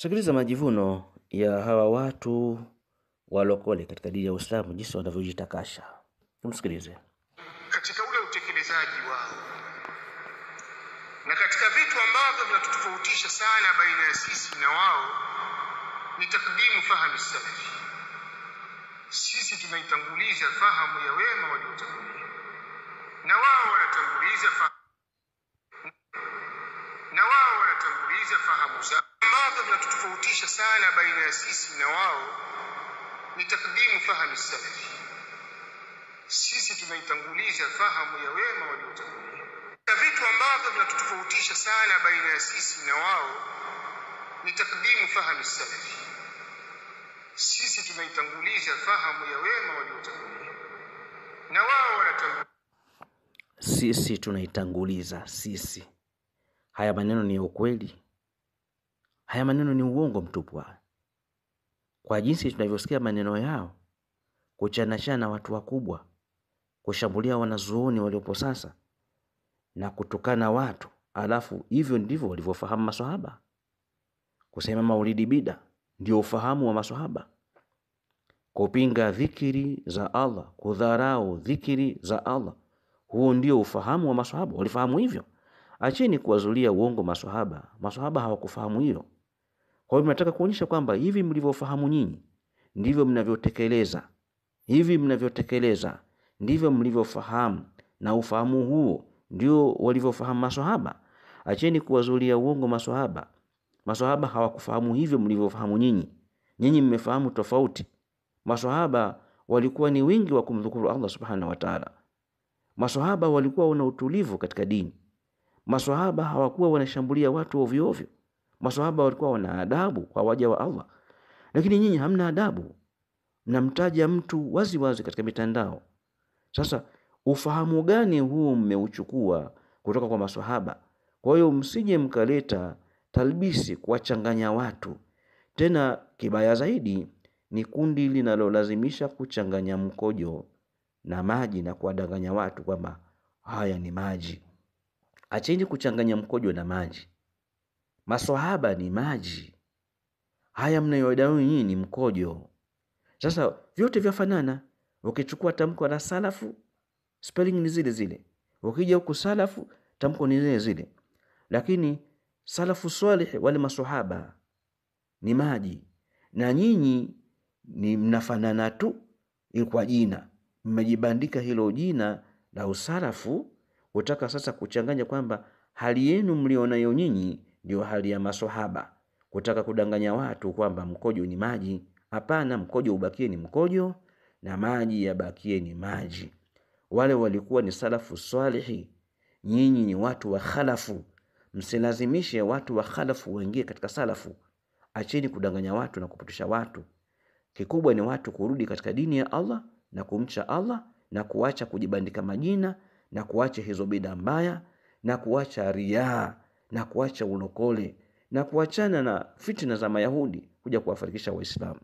Sikiliza majivuno ya hawa watu walokole katika dini ya Uislamu jinsi wanavyojitakasha. Tumsikilize. Katika ule utekelezaji wao na katika vitu ambavyo vinatutofautisha sana baina ya sisi na wao ni takdimu fahamu salafi. Sisi tunaitanguliza fahamu ya wema waliotangulia, na wao wanatanguliza fahamu zao. Ambavyo vinatutofautisha sana baina ya sisi na wao ni takdimu fahamu salafi. Sisi tunaitanguliza fahamu ya wema waliotangulia. Vitu ambavyo vinatutofautisha sana baina ya sisi na wao ni takdimu fahamu salafi. Sisi tunaitanguliza fahamu ya wema waliotangulia, na wao wanatanguliza. Sisi tunaitanguliza sisi. Haya maneno ni ukweli? Haya maneno ni uongo mtupu? Kwa jinsi tunavyosikia maneno yao, kuchanashana watu wakubwa, kushambulia wanazuoni waliopo sasa na kutukana watu, alafu hivyo ndivyo walivyofahamu maswahaba. Kusema maulidi bida ndio ufahamu wa maswahaba. Kupinga dhikiri za Allah, kudharau dhikiri za Allah, huo ndio ufahamu wa maswahaba. Walifahamu hivyo. Acheni kuwazulia uongo maswahaba. Maswahaba hawakufahamu hilo. Kwa hiyo nataka kuonyesha kwamba hivi mlivyofahamu nyinyi ndivyo mnavyotekeleza. Hivi mnavyotekeleza ndivyo mlivyofahamu, na ufahamu huo ndio walivyofahamu maswahaba. Acheni kuwazulia uongo maswahaba. Maswahaba hawakufahamu hivyo mlivyofahamu nyinyi. Nyinyi mmefahamu tofauti. Maswahaba walikuwa ni wingi wa kumdhukuru Allah subhanahu wa ta'ala. Maswahaba walikuwa wana utulivu katika dini. Maswahaba hawakuwa wanashambulia watu ovyo ovyo. Maswahaba walikuwa wana adabu kwa waja wa Allah. Lakini nyinyi hamna adabu. Mnamtaja mtu wazi wazi katika mitandao. Sasa ufahamu gani huu mmeuchukua kutoka kwa maswahaba? Kwa hiyo msije mkaleta talbisi kuwachanganya watu. Tena kibaya zaidi ni kundi linalolazimisha kuchanganya mkojo na maji na kuwadanganya watu kwamba haya ni maji. Acheni kuchanganya mkojo na maji. Maswahaba ni maji. Haya mnayodai nyinyi ni mkojo. Sasa vyote vyafanana. Ukichukua tamko la salafu, spelling ni zile zile. Ukija huku salafu, tamko ni zile zile. Lakini salafu salih wale maswahaba ni maji, na nyinyi ni mnafanana tu kwa jina. Mmejibandika hilo jina la usalafu, utaka sasa kuchanganya kwamba hali yenu mlionayo nyinyi ndio hali ya maswahaba, kutaka kudanganya watu kwamba mkojo ni maji. Hapana, mkojo ubakie ni mkojo na maji yabakie ni maji. Wale walikuwa ni salafu salihi, nyinyi ni watu wa khalafu. Msilazimishe watu wa khalafu waingie katika salafu. Acheni kudanganya watu na kupotisha watu. Kikubwa ni watu kurudi katika dini ya Allah na kumcha Allah na kuacha kujibandika majina na kuacha hizo bid'a mbaya na kuacha riaa na kuacha ulokole na kuachana na fitna za Mayahudi kuja kuwafarikisha Waislamu.